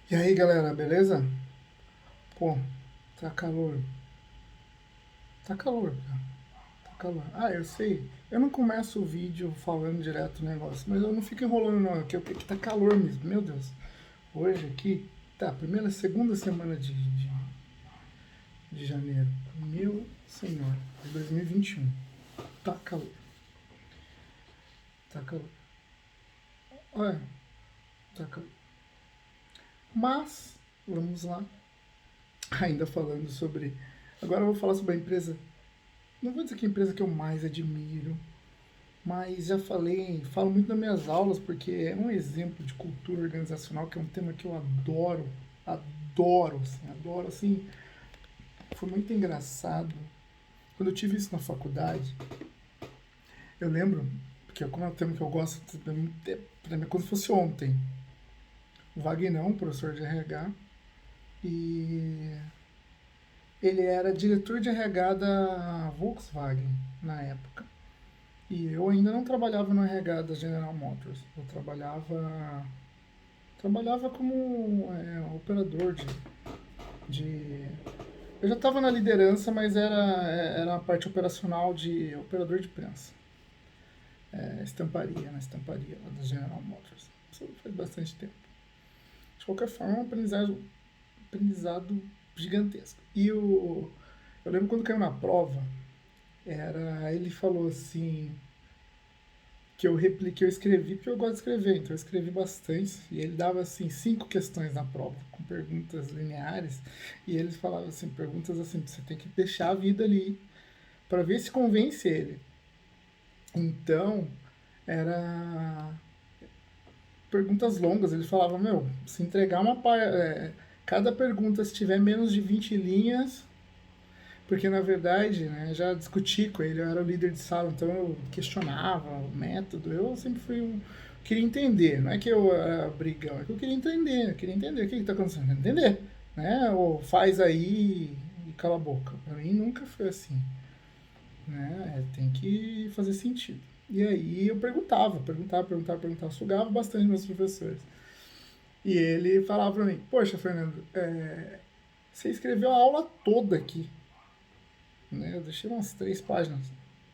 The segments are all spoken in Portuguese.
E aí, galera, beleza? Pô, tá calor. Tá calor, cara. Tá calor. Ah, eu sei. Eu não começo o vídeo falando direto o negócio, mas eu não fico enrolando não, que tá calor mesmo. Meu Deus. Hoje aqui, tá, segunda semana de janeiro. Meu senhor, de 2021. Tá calor. Tá calor. Olha, tá calor. Mas, vamos lá. Ainda falando sobre. Agora eu vou falar sobre a empresa. Não vou dizer que é a empresa que eu mais admiro, mas já falei, falo muito nas minhas aulas porque é um exemplo de cultura organizacional, que é um tema que eu adoro, adoro, assim. Foi muito engraçado. Quando eu tive isso na faculdade, eu lembro, porque como é um tema que eu gosto, pra mim é como se fosse ontem. O Vagnão, professor de RH, e ele era diretor de RH da Volkswagen na época. E eu ainda não trabalhava no RH da General Motors. Eu trabalhava como operador de. Eu já estava na liderança, mas era a parte operacional de operador de prensa. Estamparia, na estamparia lá da General Motors. Isso faz bastante tempo. De qualquer forma, é um aprendizado gigantesco. Eu lembro quando caiu na prova, ele falou assim, que eu repliquei, eu escrevi, porque eu gosto de escrever, então eu escrevi bastante. E ele dava assim 5 questões na prova, com perguntas lineares, e eles falavam assim, perguntas assim, você tem que deixar a vida ali para ver se convence ele. Então, era perguntas longas, ele falava, meu, se entregar cada pergunta se tiver menos de 20 linhas, porque na verdade, né, já discuti com ele, eu era o líder de sala, então eu questionava o método, eu sempre fui um. Queria entender, não é que eu era brigão, é que eu queria entender o que está acontecendo, entender, né? Ou faz aí e cala a boca. Para mim nunca foi assim, né? Tem que fazer sentido. E aí eu perguntava, sugava bastante meus professores. E ele falava para mim, poxa, Fernando, você escreveu a aula toda aqui, né? Eu deixei umas 3 páginas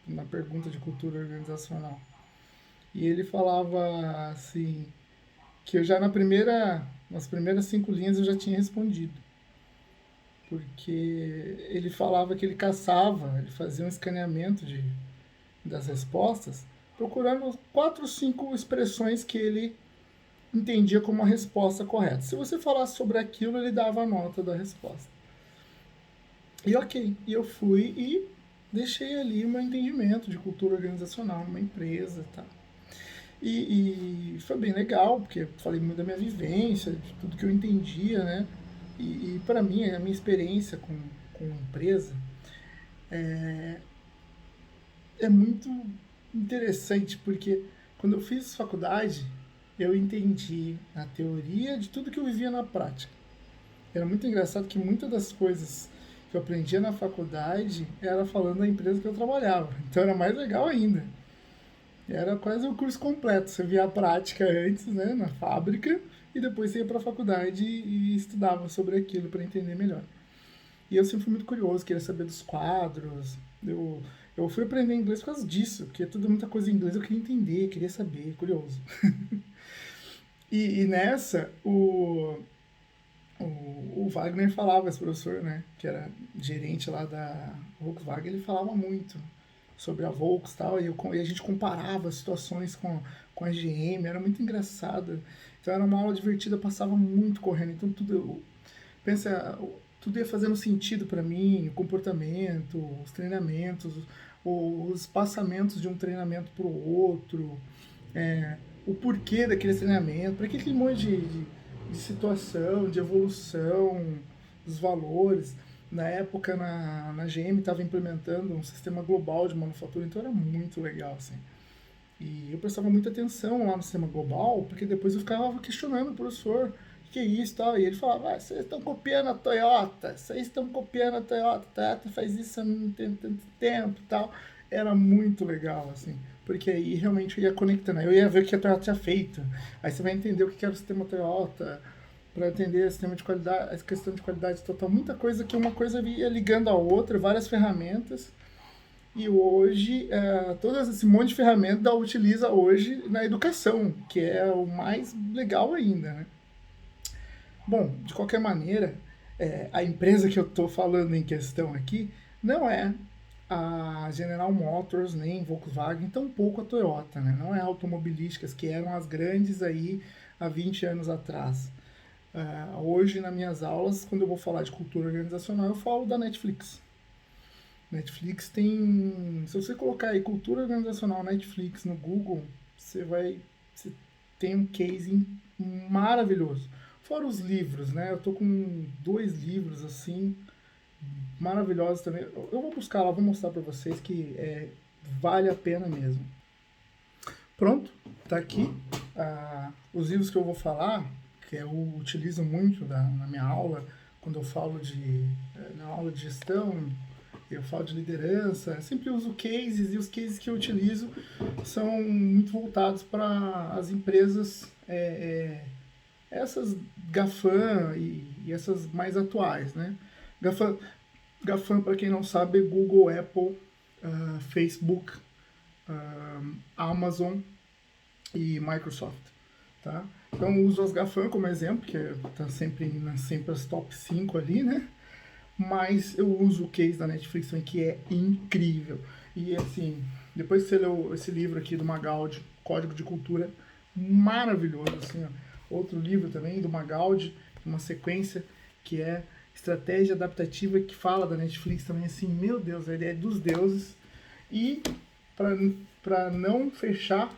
na pergunta de cultura organizacional. E ele falava assim que eu já nas primeiras 5 linhas eu já tinha respondido, porque ele falava que ele fazia um escaneamento das respostas, procurando 4 ou 5 expressões que ele entendia como a resposta correta. Se você falasse sobre aquilo, ele dava a nota da resposta. E ok, e eu fui e deixei ali o meu entendimento de cultura organizacional numa empresa e tal. E foi bem legal, porque falei muito da minha vivência, de tudo que eu entendia, né? E para mim, a minha experiência com empresa é muito interessante, porque quando eu fiz faculdade, eu entendi a teoria de tudo que eu vivia na prática. Era muito engraçado que muitas das coisas que eu aprendia na faculdade era falando da empresa que eu trabalhava. Então era mais legal ainda. Era quase o curso completo. Você via a prática antes, né, na fábrica, e depois você ia para a faculdade e estudava sobre aquilo para entender melhor. E eu sempre fui muito curioso, queria saber dos quadros. Eu fui aprender inglês por causa disso, porque tudo muita coisa em inglês eu queria entender, queria saber, curioso. E nessa, o Wagner falava, esse professor, né, que era gerente lá da Volkswagen, ele falava muito sobre a Volks e tal, e a gente comparava situações com a GM, era muito engraçado. Então era uma aula divertida, passava muito correndo, então pensa, tudo ia fazendo sentido para mim, o comportamento, os treinamentos, os espaçamentos de um treinamento para o outro, o porquê daquele treinamento, para que aquele monte de situação, de evolução dos valores. Na época, na GM estava implementando um sistema global de manufatura, então era muito legal, assim. E eu prestava muita atenção lá no sistema global, porque depois eu ficava questionando o professor, o que é isso e tal. E ele falava, vocês estão copiando a Toyota, vocês estão copiando a Toyota faz isso há não tem tanto tempo e tal. Era muito legal, assim, porque aí realmente eu ia conectando, aí eu ia ver o que a Toyota tinha feito, aí você vai entender o que era o sistema Toyota, para atender sistema de qualidade, a questão de qualidade total, muita coisa que uma coisa ia ligando a outra, várias ferramentas. E hoje, todo esse monte de ferramenta utiliza hoje na educação, que é o mais legal ainda, né? Bom, de qualquer maneira, a empresa que eu estou falando em questão aqui não é a General Motors, nem Volkswagen, tampouco a Toyota, né? Não é automobilísticas, que eram as grandes aí há 20 anos atrás. Hoje, nas minhas aulas, quando eu vou falar de cultura organizacional, eu falo da Netflix. Netflix tem. Se você colocar aí cultura organizacional Netflix no Google, você tem um case maravilhoso. Fora os livros, né? Eu tô com 2 livros assim, maravilhosos também. Eu vou buscar lá, vou mostrar para vocês que vale a pena mesmo. Pronto, tá aqui. Os livros que eu vou falar, que eu utilizo muito na minha aula, quando eu falo na aula de gestão, eu falo de liderança, eu sempre uso cases, e os cases que eu utilizo são muito voltados para as empresas, essas GAFAM e essas mais atuais, né? GAFAM, para quem não sabe, é Google, Apple, Facebook, Amazon e Microsoft, tá? Então eu uso as GAFAM como exemplo, que está sempre as top 5 ali, né? Mas eu uso o case da Netflix também, que é incrível. E assim, depois que você leu esse livro aqui do Magaldi, Código de Cultura, maravilhoso, assim, ó. Outro livro também do Magaldi, uma sequência que é Estratégia Adaptativa, que fala da Netflix também, assim, meu Deus, a ideia dos deuses. E para não fechar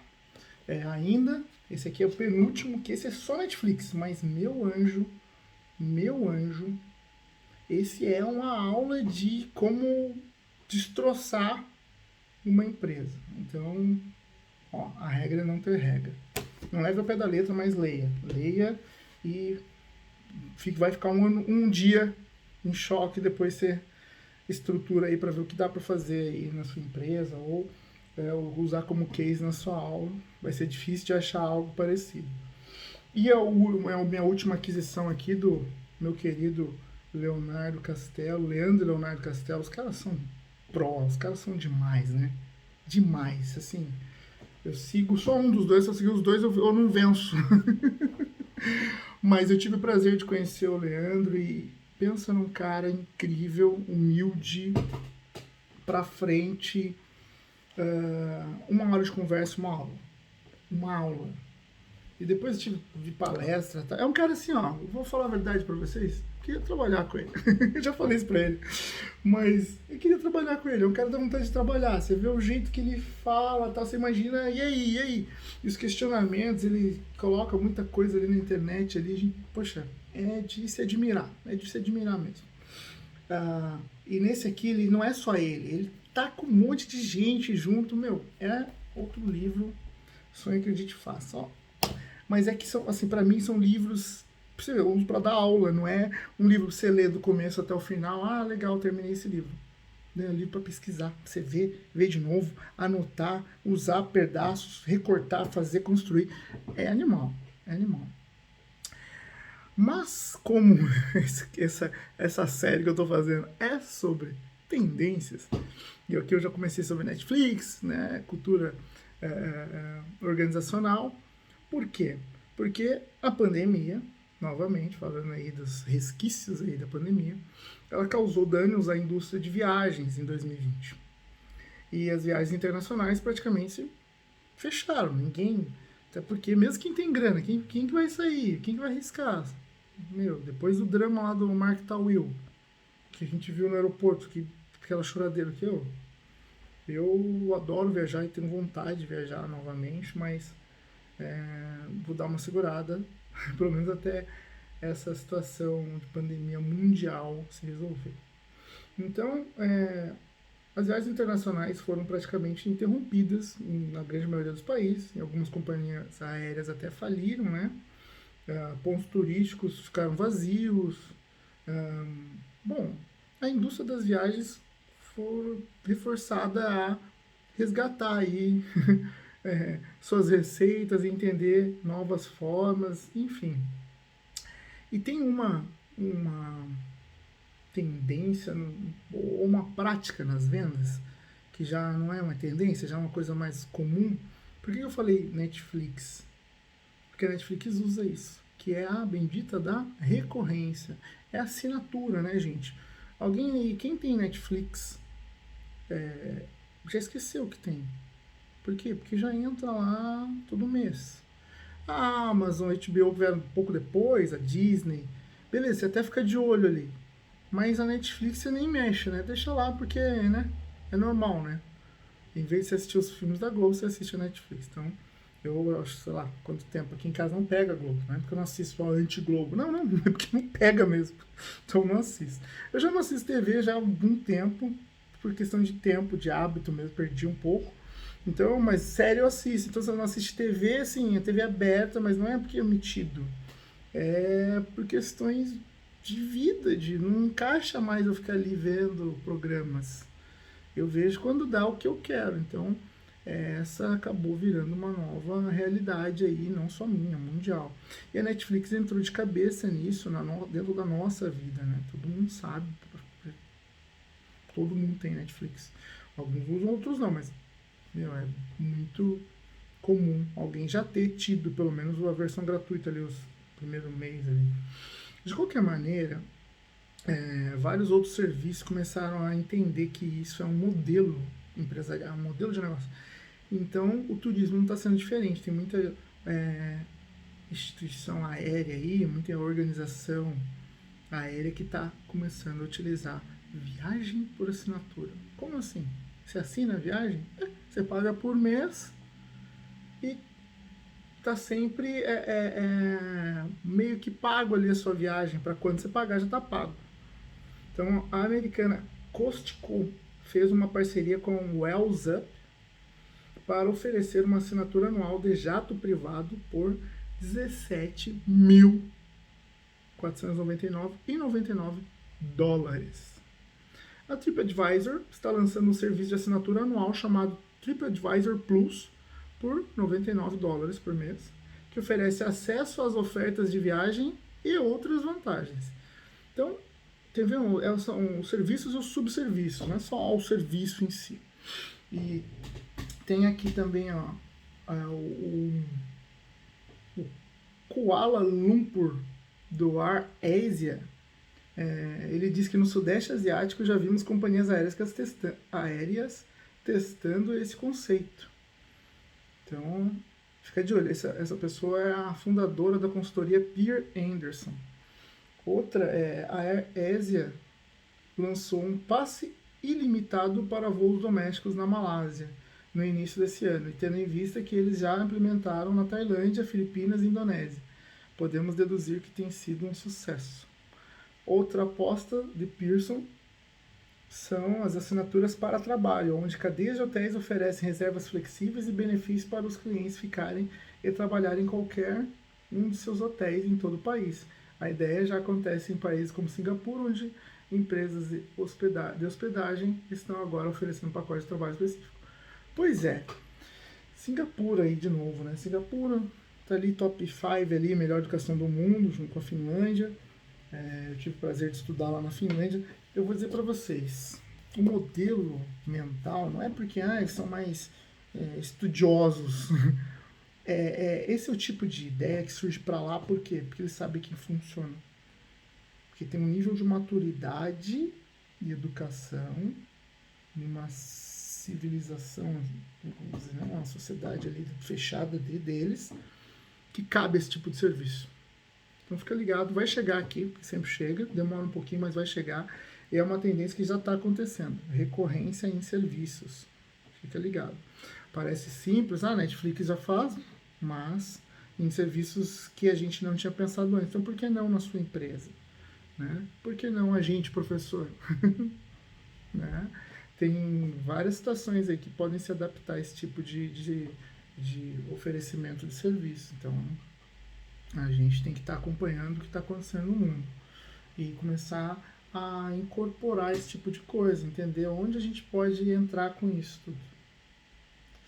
ainda, esse aqui é o penúltimo, que esse é só Netflix, mas meu anjo, esse é uma aula de como destroçar uma empresa. Então, a regra é não ter regra. Não leve ao pé da letra, mas leia. Leia e vai ficar um dia em choque, depois você estrutura aí para ver o que dá para fazer aí na sua empresa ou usar como case na sua aula. Vai ser difícil de achar algo parecido. E a minha última aquisição aqui do meu querido Leandro Leonardo Castelo. Os caras são os caras são demais, né? Demais, assim. Eu sigo só um dos dois, se eu seguir os dois eu não venço. Mas eu tive o prazer de conhecer o Leandro e pensa num cara incrível, humilde, pra frente. Uma hora de conversa, uma aula. Uma aula. E depois eu tive de palestra. Tá? É um cara assim, ó, eu vou falar a verdade pra vocês. Eu queria trabalhar com ele. Eu já falei isso pra ele. Mas eu queria trabalhar com ele. É um cara que dá vontade de trabalhar. Você vê o jeito que ele fala, tá? Você imagina, e aí? E os questionamentos, ele coloca muita coisa ali na internet. Ali, gente, poxa, é de se admirar. É de se admirar mesmo. E nesse aqui, ele não é só ele. Ele tá com um monte de gente junto. Meu, é outro livro. Sonho que a gente faça, ó. Mas é que são, assim, para mim são livros para dar aula, não é um livro que você lê do começo até o final. Ah, legal, terminei esse livro. É um livro para pesquisar, pra você ver de novo, anotar, usar pedaços, recortar, fazer, construir. É animal, é animal. Mas como essa série que eu tô fazendo é sobre tendências, e aqui eu já comecei sobre Netflix, né, cultura organizacional. Por quê? Porque a pandemia, novamente, falando aí dos resquícios aí da pandemia, ela causou danos à indústria de viagens em 2020. E as viagens internacionais praticamente fecharam. Ninguém... Até porque mesmo quem tem grana, quem que vai sair? Quem que vai arriscar? Meu, depois do drama lá do Mark Tawil, que a gente viu no aeroporto, aquela choradeira que eu adoro viajar e tenho vontade de viajar novamente, mas vou dar uma segurada, pelo menos até essa situação de pandemia mundial se resolver. Então, as viagens internacionais foram praticamente interrompidas na grande maioria dos países, em algumas companhias aéreas até faliram, né? Pontos turísticos ficaram vazios. Bom, a indústria das viagens foi reforçada a resgatar aí suas receitas, entender novas formas, enfim. E tem uma tendência, ou uma prática nas vendas, que já não é uma tendência, já é uma coisa mais comum. Por que eu falei Netflix? Porque a Netflix usa isso, que é a bendita da recorrência. É assinatura, né, gente? Alguém aí, quem tem Netflix, já esqueceu que tem. Por quê? Porque já entra lá todo mês. A Amazon, a HBO vieram um pouco depois, a Disney. Beleza, você até fica de olho ali. Mas a Netflix você nem mexe, né? Deixa lá porque, né? É normal, né? Em vez de você assistir os filmes da Globo, você assiste a Netflix. Então, eu acho, sei lá, quanto tempo. Aqui em casa não pega Globo. Não é porque eu não assisto a anti-Globo. Não, é porque não pega mesmo. Então eu não assisto. Eu já não assisto TV já há algum tempo, por questão de tempo, de hábito mesmo, perdi um pouco. Então, mas sério eu assisto. Então, se eu não assiste TV, assim, a TV é aberta, mas não é porque é metido. É por questões de vida, de não encaixa mais eu ficar ali vendo programas. Eu vejo quando dá o que eu quero. Então, essa acabou virando uma nova realidade aí, não só minha, mundial. E a Netflix entrou de cabeça nisso, dentro da nossa vida, né? Todo mundo sabe, todo mundo tem Netflix. Alguns usam, outros não, mas meu, é muito comum alguém já ter tido pelo menos a versão gratuita ali, os primeiros meses ali. De qualquer maneira, vários outros serviços começaram a entender que isso é um modelo empresarial, um modelo de negócio. Então, o turismo não está sendo diferente. Tem muita instituição aérea aí, muita organização aérea que está começando a utilizar viagem por assinatura. Como assim? Você assina a viagem? Você paga por mês e tá sempre meio que pago ali a sua viagem. Para quando você pagar, já está pago. Então, a americana Costco fez uma parceria com o Wells Up para oferecer uma assinatura anual de jato privado por $17.499,99. A TripAdvisor está lançando um serviço de assinatura anual chamado TripAdvisor Plus por $99 por mês, que oferece acesso às ofertas de viagem e outras vantagens. Então, são os serviços e os subserviços, não é só o serviço em si. E tem aqui também o Kuala Lumpur do Air Asia. Ele diz que no Sudeste Asiático já vimos companhias aéreas testando esse conceito. Então, fica de olho. Essa pessoa é a fundadora da consultoria Pierre Anderson. Outra a Air Asia lançou um passe ilimitado para voos domésticos na Malásia no início desse ano, e tendo em vista que eles já implementaram na Tailândia, Filipinas e Indonésia. Podemos deduzir que tem sido um sucesso. Outra aposta de Pearson são as assinaturas para trabalho, onde cadeias de hotéis oferecem reservas flexíveis e benefícios para os clientes ficarem e trabalharem em qualquer um de seus hotéis em todo o país. A ideia já acontece em países como Singapura, onde empresas de hospedagem estão agora oferecendo pacotes de trabalho específico. Pois é, Singapura aí de novo, né? Singapura tá ali top 5 ali, melhor educação do mundo, junto com a Finlândia. Eu tive o prazer de estudar lá na Finlândia. Eu vou dizer para vocês, o modelo mental não é porque eles são mais estudiosos. Esse é o tipo de ideia que surge para lá, por quê? Porque eles sabem que funciona. Porque tem um nível de maturidade e educação numa civilização, vamos dizer, uma sociedade ali fechada deles, que cabe esse tipo de serviço. Então fica ligado, vai chegar aqui, porque sempre chega, demora um pouquinho, mas vai chegar. E é uma tendência que já está acontecendo, recorrência em serviços. Fica ligado. Parece simples, a Netflix já faz, mas em serviços que a gente não tinha pensado antes. Então por que não na sua empresa? Né? Por que não a gente, professor? Né? Tem várias situações aí que podem se adaptar a esse tipo de oferecimento de serviço. Então, a gente tem que estar acompanhando o que está acontecendo no mundo e começar a incorporar esse tipo de coisa, entender onde a gente pode entrar com isso tudo.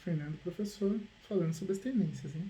Fernando, professor, falando sobre as tendências, hein?